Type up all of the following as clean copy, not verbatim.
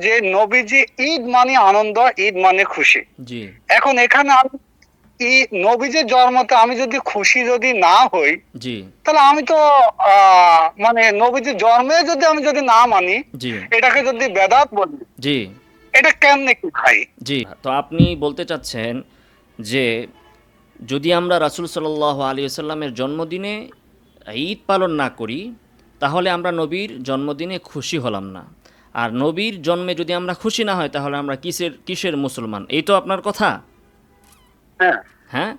যে নবীজি ঈদ মানে আনন্দ, ঈদ মানে খুশি। জি এখন এখানে আমি নবীজির জন্মতে আমি যদি খুশি যদি না হই, জি তাহলে আমি তো মানে নবীজির জন্মে যদি আমি যদি না মানি, জি এটাকে যদি বেদাত বলি, জি এটা কেমনে কি ভাই? জি তো আপনি বলতে চাচ্ছেন যে যদি আমরা রাসূল সাল্লাল্লাহু আলাইহি ওয়াসাল্লামের জন্মদিনে ঈদ পালন না করি তাহলে আমরা নবীর জন্মদিনে খুশি হলাম না। আর নবীর জন্মে যদি আমরা খুশি না হয় তাহলে আমরা কিসের কিসের মুসলমান? এই তো আপনার কথা? হ্যাঁ, হ্যাঁ?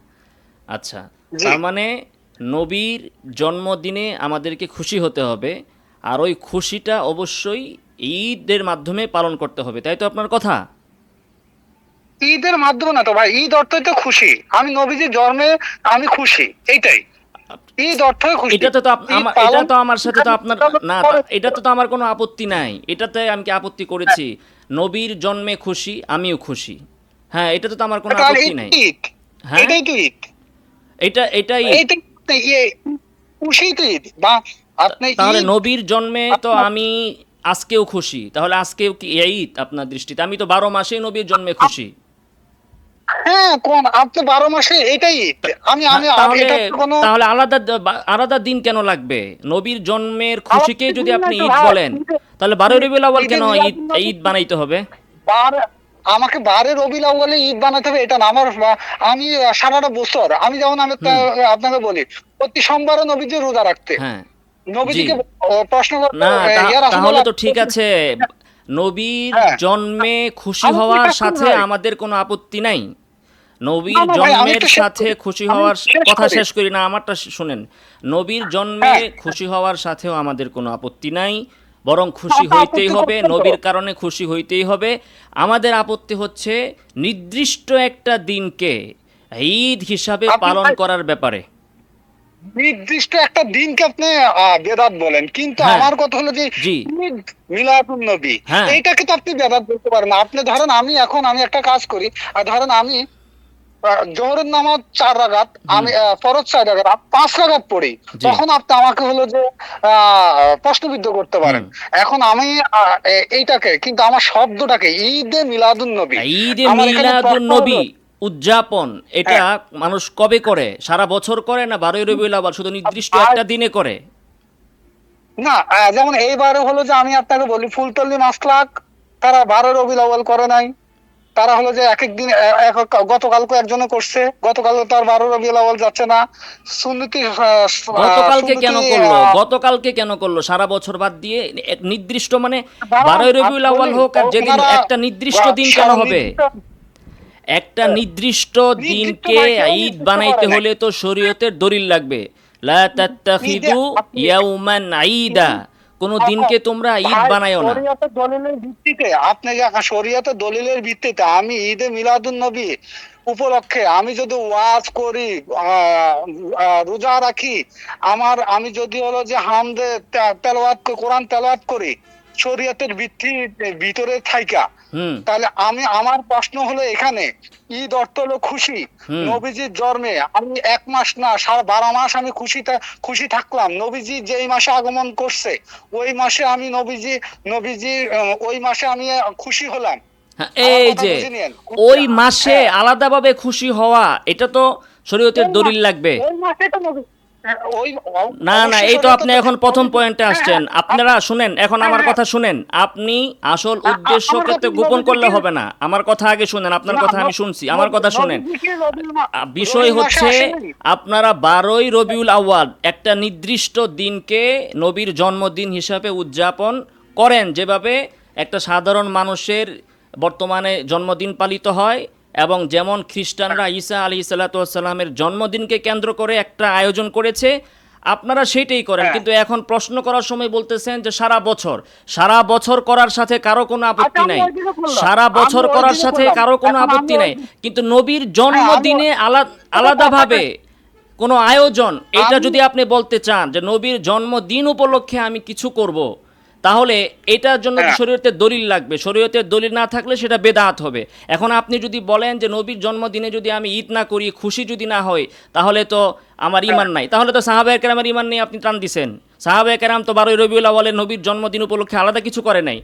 আচ্ছা। জি। তার মানে নবীর জন্মদিনে আমাদেরকে খুশি হতে হবে। আর ওই খুশিটা অবশ্যই ঈদের মাধ্যমে পালন করতে হবে। তাই তো আপনার কথা? ঈদের মাধ্যমে না তো ভাই, ঈদ অর্থই তো খুশি। আমি নবীজির জন্মে আমি খুশি, এইটাই। ঈদ অর্থই খুশি। ঈদ এটা পালন তো আমার সাথে তো আপনার না করে। এটাতে তো আমার কোনো আপত্তি নাই। এটাতে আমি কি আপত্তি হ্যাঁ, করেছি? নবীর জন্মে খুশি, আমিও খুশি। হ্যাঁ, এটাতে তো আমার কোনো তাহলে আপত্তি এই নাই। ঈদ, হ্যাঁ? এটাই তো ঈদ। এটা ঈদ। এইটাই তো ইয়ে, খুশিই তো ঈদ। বা আপনি তাহলে ঈদ নবীর জন্মে তো আপনার আমি আজকেও খুশি। তাহলে আজকেও কি ঈদ আপনার দৃষ্টিতে? আমি তো ১২ মাসেই নবীর জন্মে খুশি। হ্যাঁ, কোন আপনি ১২ মাসে এটাই ঈদ। আমি হ্যাঁ, আমি তাহলে এটা কোনো তাহলে আলাদা দিন কেন লাগবে? নবীর জন্মের খুশিকে আলাদা যদি দিন আপনি নাই তো ঈদ ভাই। বলেন, তাহলে ১২ই রবিউল আউয়াল ঈদে কেন ঈদ মিলাদুন্নবী ঈদ বানাইতে হবে? বার আমাকে ১২ রবিউল আউয়ালে ঈদ বানাতে হবে এটা না। আমি সারাটা বছর আমি যেমন হুম, আপনাকে বলি, প্রতি সোমবারে নবীজির রোজা রাখতে। হ্যাঁ, জি। নবীজিকে প্রশ্ন করতে, না ইয়া তাহলে রাসূলুল্লাহ, তো ঠিক আছে। নবীর হ্যাঁ, জন্মে খুশি আমি হওয়ার জিজ্ঞাসা করি সাথে ভাই। আমাদের কোনো আপত্তি নাই। না, নবীর না ভাই, আমি জন্মের একটু শেষ সাথে করি। খুশি আমি হওয়ার শেষ কথা করি। শেষ করি না, আমারটা শুনেন। নবীর জন্মে হ্যাঁ, খুশি হওয়ার সাথেও আমাদের কোনো আপত্তি নাই। বরং খুশি আপনি হইতেই আপত্তি হবে, করছেন তো। নবীর কারণে খুশি হইতেই হবে। আমাদের আপত্তি হচ্ছে নির্দিষ্ট একটা দিনকে ঈদ হিসাবে আপনি পালন ভাই করার ব্যাপারে। নির্দিষ্ট একটা দিনকে আপনি বেদাত বলেন, কিন্তু হ্যাঁ, আমার কথা হলো যে জি, ঈদ মিলাদুন নবী, হ্যাঁ, এইটাকে তো আপনি বেদাত বলতে পারেন না। আপনি ধরেন আমি একটা কাজ করি, আর ধরেন আমি জোহরের নামাজ ৪ রাকাত, হুম, আমি ফরজ ৪ রাকাত, ৫ রাকাত পড়ি। জি, তখন আপনি আমাকে হলো যে প্রশ্নবিদ্ধ করতে হুম। পারেন। এখন আমি এইটাকে কিন্তু আমার শব্দটাকে ঈদে মিলাদুন নবী, ঈদে আমার এখানে মিলাদুন প্রশ্ন হলো, নবী উদযাপন এটা হ্যাঁ, মানুষ কবে করে? সারা বছর করে না ১২ই রবিউল আউয়াল শুধু নির্দিষ্ট ভাই একটা দিনে করে? না, যেমন এইবারে হলো যে আমি আপনাকে বলি, ফুলতল্লী মাসলাক তারা ১২ রবিউল আউয়াল করে নাই। তারা হলো যে এক এক দিন গতকালকে একজনে করছে, গতকাল তার ১২ রবিউল আউয়াল যাচ্ছে না। সুন্নতি গতকালকে সুন্নতি কেন করলো? গতকালকে কেন করলো? সারা বছর বাদ দিয়ে এক নির্দিষ্ট মানে দাঁড়ান ১২ই আমি রবিউল আউয়াল বলি, হোক আর যেদিন ওনারা একটা নির্দিষ্ট দিন কেন হবে? নির্দিষ্ট একটা নির্দিষ্ট নির্দিষ্ট দিনকে ভাই কেউ ঈদ নির্দিষ্ট করে বানাইতে নাই। হলে তো শরীয়তের দলিল লাগবে। লা ঈদে তাত্তাখিদু আপনি ইয়াউমান ঈদা। কোন দিনকে তোমরা ঈদ ভাই বানায়ও না। শরীয়তের দলিলের ভিত্তিতে আপনি যে শরীয়তের দলিলের ভিত্তিতে আমি ঈদে মিলাদুন নবী উপলক্ষে আমি যদি ওয়াজ করি, রোজা রাখি, আমি যদি হলো যে হামদে তেলাওয়াত কোরআন তেলাওয়াত করি শরীয়তের ভিতরে থাইকা, হুম, তাহলে আমার প্রশ্ন হলো এখানে, ঈদ অর্থ হলো খুশি। হুম। নবীজির জন্মে আমি ১ মাস না সারা ১২ মাস আমি খুশি থাকলাম। নবীজি যেই মাসে আগমন করছে ওই মাসে আমি নবীজি ওই মাসে আমি খুশি হলাম। হ্যাঁ, আমার এই কথা যে বুঝে নিয়েন। ওই মাসে হ্যাঁ, আলাদাভাবে খুশি হওয়া এটা তো শরীয়তের ওই মাস দলিল লাগবে। ওই মাসে তো নবী, হ্যাঁ, ওই না না অবশ্যই এই তো শরীয়তে আপনি তো এখন প্রথম নবীজি, পয়েন্টে হ্যাঁ, আসছেন। হ্যাঁ, আপনারা শুনেন, এখন হ্যাঁ, আমার হ্যাঁ, কথা শুনেন। আপনি আসল আমার উদ্দেশ্যকে কথা তো গোপন করলে নবীজিকে, হবে না। আমার কথা আগে শুনেন, আপনার না কথা আমি শুনছি। আমার কথা শুনেন। নবীজিকে বিষয় রবির মাসে হচ্ছে আসেনি। আপনারা ১২ই রবিউল আউয়াল একটা নির্দিষ্ট দিনকে নবীর জন্মদিন হিসাবে উদযাপন করেন, যেভাবে একটা সাধারণ মানুষের বর্তমানে জন্মদিন পালিত হয়, এবং যেমন খ্রিস্টানরা ঈসা আলাইহিস সালাতু ওয়াস সালামের জন্মদিনকে কেন্দ্র করে একটা আয়োজন করেছে, আপনারা সেটাই করেন। হ্যাঁ, কিন্তু এখন প্রশ্ন করার সময় বলতেছেন যে সারা বছর করার সাথে কারো কোনো আচ্ছা আপত্তি আমি নাই। ওই দিকে বললাম, সারা আমি বছর ওই করার দিকে সাথে বললাম, কারো কোনো এখন আমি আপত্তি ওই নাই। কিন্তু নবীর হ্যাঁ আমি জন্মদিনে আলাদাভাবে কোনো আয়োজন, এটা আমি যদি আপনি বলতে চান যে নবীর জন্মদিন উপলক্ষে আমি কিছু করব, তাহলে এটার জন্য তো হ্যাঁ, শরীয়তের দলিল লাগবে। শরীয়তের দলিল না থাকলে সেটা বেদাত হবে। এখন আপনি যদি বলেন যে নবীর জন্মদিনে যদি আমি ঈদ না করি, খুশি যদি না হই, তাহলে তো আমার হ্যাঁ, ঈমান নাই। তাহলে তো সাহাবায়ে কেরামের ঈমান নিয়ে আপনি টান দিছেন। সাহাবায়ে কেরাম তো ১২ই রবিউল আউয়ালে নবীর জন্মদিন উপলক্ষে আলাদা কিছু করে নাই।